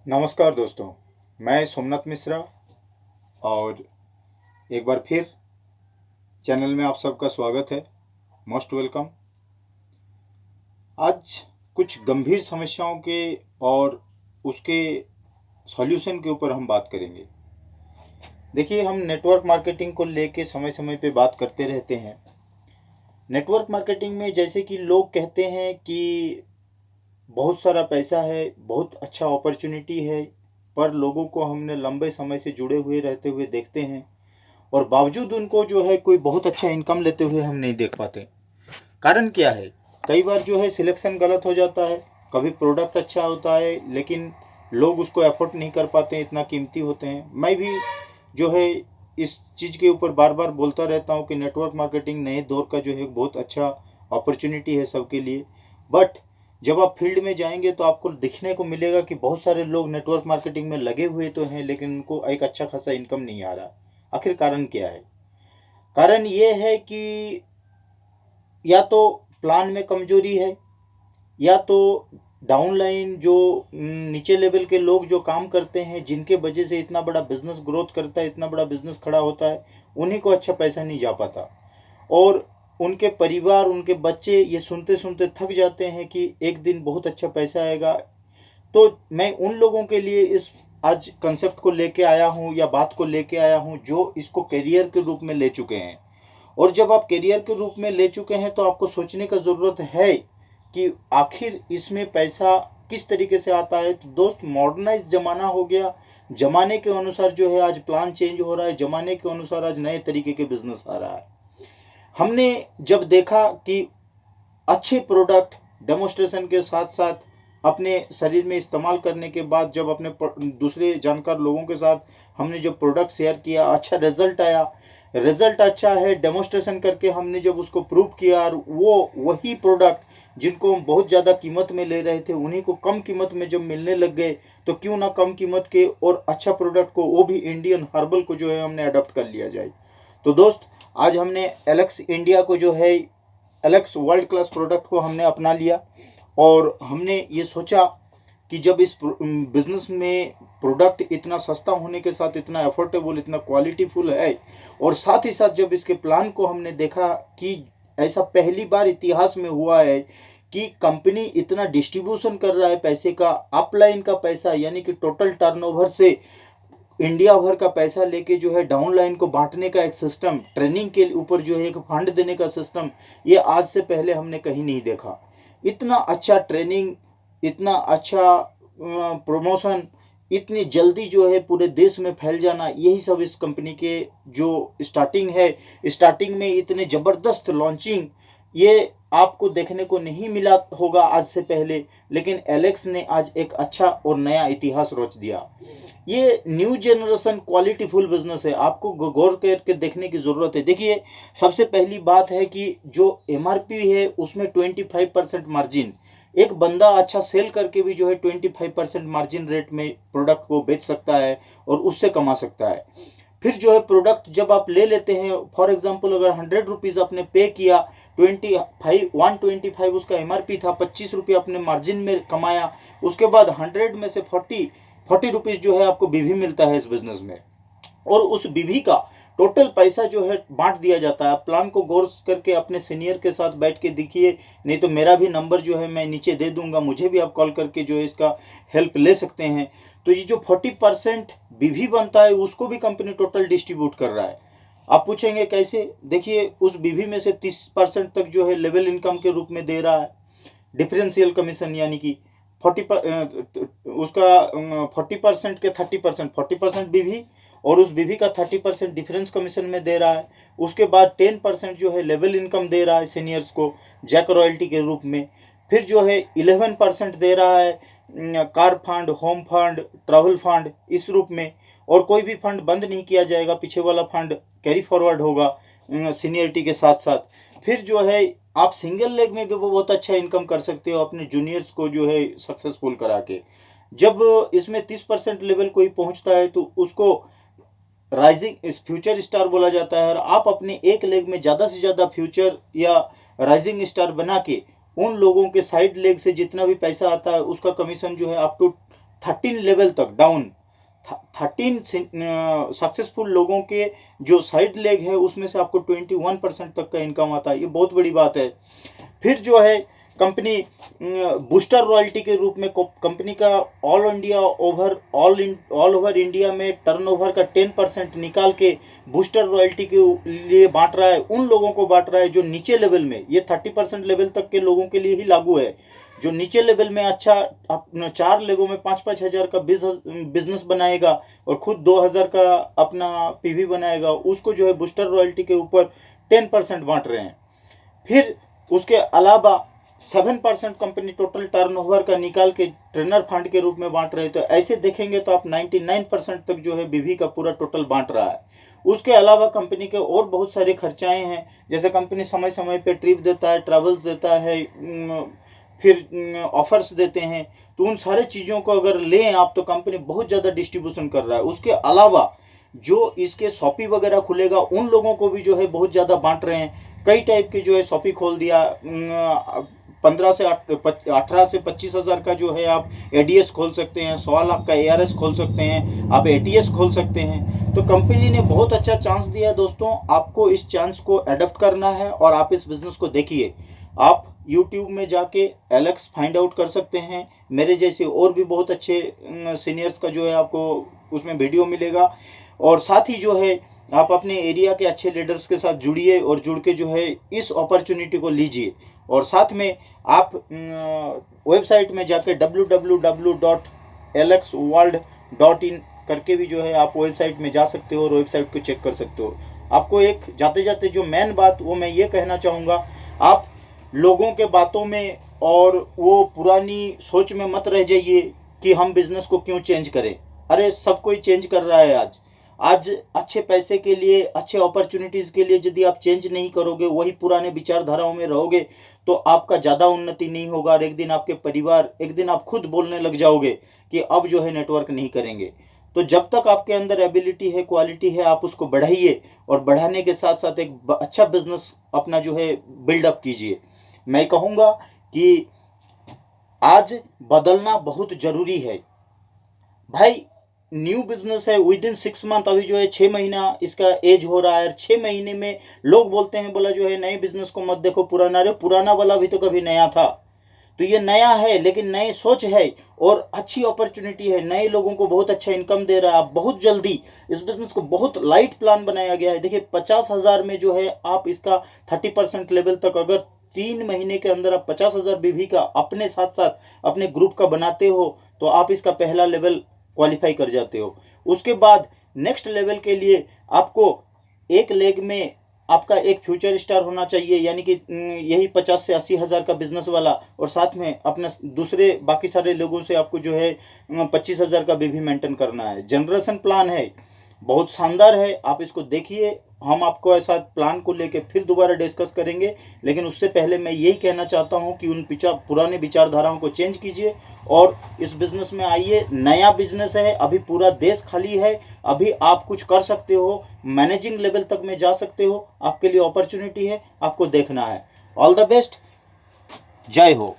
नमस्कार दोस्तों। मैं सोमनाथ मिश्रा और एक बार फिर चैनल में आप सबका स्वागत है। Most welcome. आज कुछ गंभीर समस्याओं के और उसके सॉल्यूशन के ऊपर हम बात करेंगे। देखिए, हम नेटवर्क मार्केटिंग को लेके समय समय पे बात करते रहते हैं। नेटवर्क मार्केटिंग में जैसे कि लोग कहते हैं कि बहुत सारा पैसा है, बहुत अच्छा अपॉर्चुनिटी है, पर लोगों को हमने लंबे समय से जुड़े हुए रहते हुए देखते हैं और बावजूद उनको जो है कोई बहुत अच्छा इनकम लेते हुए हम नहीं देख पाते। कारण क्या है? कई बार जो है सिलेक्शन गलत हो जाता है। कभी प्रोडक्ट अच्छा होता है लेकिन लोग उसको अफोर्ड नहीं कर पाते, इतना कीमती होते हैं। मैं भी जो है इस चीज़ के ऊपर बार बार बोलता रहता हूँ कि नेटवर्क मार्केटिंग नए दौर का जो है बहुत अच्छा अपॉर्चुनिटी है सबके लिए। बट जब आप फील्ड में जाएंगे तो आपको दिखने को मिलेगा कि बहुत सारे लोग नेटवर्क मार्केटिंग में लगे हुए तो हैं लेकिन उनको एक अच्छा खासा इनकम नहीं आ रहा। आखिर कारण क्या है? कारण ये है कि या तो प्लान में कमजोरी है, या तो डाउनलाइन जो नीचे लेवल के लोग जो काम करते हैं, जिनके वजह से इतना बड़ा बिजनेस ग्रोथ करता है, इतना बड़ा बिजनेस खड़ा होता है, उन्हीं को अच्छा पैसा नहीं जा पाता। और उनके परिवार, उनके बच्चे ये सुनते सुनते थक जाते हैं कि एक दिन बहुत अच्छा पैसा आएगा। तो मैं उन लोगों के लिए इस आज कंसेप्ट को लेके आया हूँ या बात को लेके आया हूँ जो इसको करियर के रूप में ले चुके हैं। और जब आप करियर के रूप में ले चुके हैं तो आपको सोचने का ज़रूरत है कि आखिर इसमें पैसा किस तरीके से आता है। तो दोस्त, मॉडर्नाइज ज़माना हो गया। ज़माने के अनुसार जो है आज प्लान चेंज हो रहा है, ज़माने के अनुसार आज नए तरीके के बिजनेस आ रहा है। हमने जब देखा कि अच्छे प्रोडक्ट डेमोस्ट्रेशन के साथ साथ अपने शरीर में इस्तेमाल करने के बाद जब अपने दूसरे जानकार लोगों के साथ हमने जो प्रोडक्ट शेयर किया, अच्छा रिजल्ट आया। रिजल्ट अच्छा है, डेमोस्ट्रेशन करके हमने जब उसको प्रूव किया और वो वही प्रोडक्ट जिनको हम बहुत ज़्यादा कीमत में ले रहे थे उन्हीं को कम कीमत में जब मिलने लग गए, तो क्यों ना कम कीमत के और अच्छा प्रोडक्ट को, वो भी इंडियन हर्बल को जो है हमने अडॉप्ट कर लिया जाए। तो दोस्त, आज हमने एलेक्स इंडिया को जो है, एलेक्स वर्ल्ड क्लास प्रोडक्ट को हमने अपना लिया। और हमने ये सोचा कि जब इस बिज़नेस में प्रोडक्ट इतना सस्ता होने के साथ इतना अफोर्डेबल, इतना क्वालिटीफुल है, और साथ ही साथ जब इसके प्लान को हमने देखा कि ऐसा पहली बार इतिहास में हुआ है कि कंपनी इतना डिस्ट्रीब्यूशन कर रहा है पैसे का, अपलाइन का पैसा यानी कि टोटल टर्नओवर से इंडिया भर का पैसा लेके जो है डाउनलाइन को बांटने का एक सिस्टम, ट्रेनिंग के ऊपर जो है एक फंड देने का सिस्टम, ये आज से पहले हमने कहीं नहीं देखा। इतना अच्छा ट्रेनिंग, इतना अच्छा प्रमोशन, इतनी जल्दी जो है पूरे देश में फैल जाना, यही सब इस कंपनी के जो स्टार्टिंग है। स्टार्टिंग में इतने ज़बरदस्त लॉन्चिंग ये आपको देखने को नहीं मिला होगा आज से पहले, लेकिन एलेक्स ने आज एक अच्छा और नया इतिहास रच दिया। ये न्यू जनरेशन क्वालिटीफुल बिजनेस है, आपको गौर करके देखने की ज़रूरत है। देखिए, सबसे पहली बात है कि जो एमआरपी है उसमें 25% मार्जिन, एक बंदा अच्छा सेल करके भी जो है 25% मार्जिन रेट में प्रोडक्ट को बेच सकता है और उससे कमा सकता है। फिर जो है प्रोडक्ट जब आप ले लेते हैं, फॉर एग्जांपल अगर 100 रुपीज़ आपने पे किया, 125 उसका एमआरपी था, 25 रुपये आपने मार्जिन में कमाया, उसके बाद 100 में से 40 रुपीज़ जो है आपको बीवी मिलता है इस बिज़नेस में। और उस बीवी का टोटल पैसा जो है बांट दिया जाता है। आप प्लान को गौर करके अपने सीनियर के साथ बैठ के देखिए, नहीं तो मेरा भी नंबर जो है मैं नीचे दे दूंगा, मुझे भी आप कॉल करके जो है इसका हेल्प ले सकते हैं। तो ये जो 40% बीवी बनता है उसको भी कंपनी टोटल डिस्ट्रीब्यूट कर रहा है। आप पूछेंगे कैसे? देखिए, उस बीवी में से 30% तक जो है लेवल इनकम के रूप में दे रहा है, डिफरेंशियल कमीशन, यानी कि 40% के 30%, 40% बीवी और उस बीवी का 30% डिफरेंस कमीशन में दे रहा है। उसके बाद 10% जो है लेवल इनकम दे रहा है सीनियर्स को जैक रॉयल्टी के रूप में। फिर जो है 11% दे रहा है car fund, home fund, travel fund इस रूप में। और कोई भी फंड बंद नहीं किया जाएगा, पीछे वाला फंड कैरी फॉरवर्ड होगा सीनियरिटी के साथ साथ। फिर जो है आप सिंगल लेग में भी बहुत अच्छा इनकम कर सकते हो अपने जूनियर्स को जो है सक्सेसफुल करा के। जब इसमें 30% लेवल कोई पहुंचता है तो उसको राइजिंग इस फ्यूचर स्टार बोला जाता है। और आप अपने एक लेग में ज़्यादा से ज़्यादा फ्यूचर या राइजिंग स्टार बना के उन लोगों के साइड लेग से जितना भी पैसा आता है उसका कमीशन जो है अप टू 13 लेवल तक डाउन। 13 सक्सेसफुल लोगों के जो साइड लेग है उसमें से आपको 21% तक का इनकम आता है, ये बहुत बड़ी बात है। फिर जो है कंपनी बूस्टर रॉयल्टी के रूप में कंपनी का ऑल ओवर इंडिया में टर्नओवर का 10% निकाल के बूस्टर रॉयल्टी के लिए बांट रहा है, उन लोगों को बांट रहा है जो नीचे लेवल में, ये 30% लेवल तक के लोगों के लिए ही लागू है। जो नीचे लेवल में अच्छा 4 लेगों में 5-5 हज़ार का बिजनेस बनाएगा और खुद 2,000 का अपना पीवी बनाएगा, उसको जो है बूस्टर रॉयल्टी के ऊपर 10% बांट रहे हैं। फिर उसके अलावा 7% कंपनी टोटल टर्नओवर का निकाल के ट्रेनर फंड के रूप में बांट रहे। तो ऐसे देखेंगे तो आप 99% तक जो है बीवी का पूरा टोटल बांट रहा है। उसके अलावा कंपनी के और बहुत सारे खर्चाएं हैं, जैसे कंपनी समय समय पे ट्रिप देता है, ट्रैवल्स देता है, फिर ऑफर्स देते हैं। तो उन सारे चीज़ों को अगर लें आप तो कंपनी बहुत ज़्यादा डिस्ट्रीब्यूशन कर रहा है। उसके अलावा जो इसके शॉपी वगैरह खुलेगा उन लोगों को भी जो है बहुत ज़्यादा बांट रहे हैं। कई टाइप के जो है शॉपी खोल दिया, 18 से 25 हज़ार का जो है आप एडीएस खोल सकते हैं, 100 लाख का एआरएस खोल सकते हैं, आप एटीएस खोल सकते हैं। तो कंपनी ने बहुत अच्छा चांस दिया है दोस्तों, आपको इस चांस को अडॉप्ट करना है और आप इस बिज़नेस को देखिए। आप YouTube में जाके एलेक्स फाइंड आउट कर सकते हैं, मेरे जैसे और भी बहुत अच्छे सीनियर्स का जो है आपको उसमें वीडियो मिलेगा। और साथ ही जो है आप अपने एरिया के अच्छे लीडर्स के साथ जुड़िए और जुड़ के जो है इस अपॉर्चुनिटी को लीजिए। और साथ में आप वेबसाइट में जाके www.alexworld.in करके भी जो है आप वेबसाइट में जा सकते हो और वेबसाइट को चेक कर सकते हो। आपको एक जाते जाते जो मेन बात वो मैं ये कहना चाहूँगा, आप लोगों के बातों में और वो पुरानी सोच में मत रह जाइए कि हम बिज़नेस को क्यों चेंज करें। अरे सब कोई चेंज कर रहा है आज अच्छे पैसे के लिए, अच्छे अपॉर्चुनिटीज़ के लिए यदि आप चेंज नहीं करोगे, वही पुराने विचारधाराओं में रहोगे तो आपका ज़्यादा उन्नति नहीं होगा। और एक दिन आपके परिवार, एक दिन आप खुद बोलने लग जाओगे कि अब जो है नेटवर्क नहीं करेंगे। तो जब तक आपके अंदर एबिलिटी है, क्वालिटी है, आप उसको बढ़ाइए और बढ़ाने के साथ साथ एक अच्छा बिजनेस अपना जो है बिल्डअप कीजिए। मैं कहूँगा कि आज बदलना बहुत ज़रूरी है भाई। न्यू बिजनेस है, विद इन 6 मंथ, अभी जो है 6 महीना इसका एज हो रहा है। 6 महीने में लोग बोलते हैं बोला जो है नए बिजनेस को मत देखो, पुराना। रे पुराना वाला भी तो कभी नया था। तो ये नया है लेकिन नई सोच है और अच्छी अपॉर्चुनिटी है, नए लोगों को बहुत अच्छा इनकम दे रहा है। बहुत जल्दी इस बिजनेस को बहुत लाइट प्लान बनाया गया है। देखिए 50,000 में जो है आप इसका 30% लेवल तक, अगर 3 महीने के अंदर आप 50,000 बीवी का अपने साथ साथ अपने ग्रुप का बनाते हो तो आप इसका पहला लेवल क्वालिफाई कर जाते हो। उसके बाद नेक्स्ट लेवल के लिए आपको एक लेग में आपका एक फ्यूचर स्टार होना चाहिए, यानी कि यही 50 से 80 हज़ार का बिजनेस वाला, और साथ में अपने दूसरे बाकी सारे लोगों से आपको जो है 25,000 का भी मेंटेन करना है। जनरेशन प्लान है, बहुत शानदार है, आप इसको देखिए। हम आपको ऐसा प्लान को लेके फिर दोबारा डिस्कस करेंगे, लेकिन उससे पहले मैं यही कहना चाहता हूं कि उन पुराने विचारधाराओं को चेंज कीजिए और इस बिज़नेस में आइए। नया बिजनेस है, अभी पूरा देश खाली है, अभी आप कुछ कर सकते हो, मैनेजिंग लेवल तक में जा सकते हो, आपके लिए अपॉर्चुनिटी है, आपको देखना है। ऑल द बेस्ट, जय हो।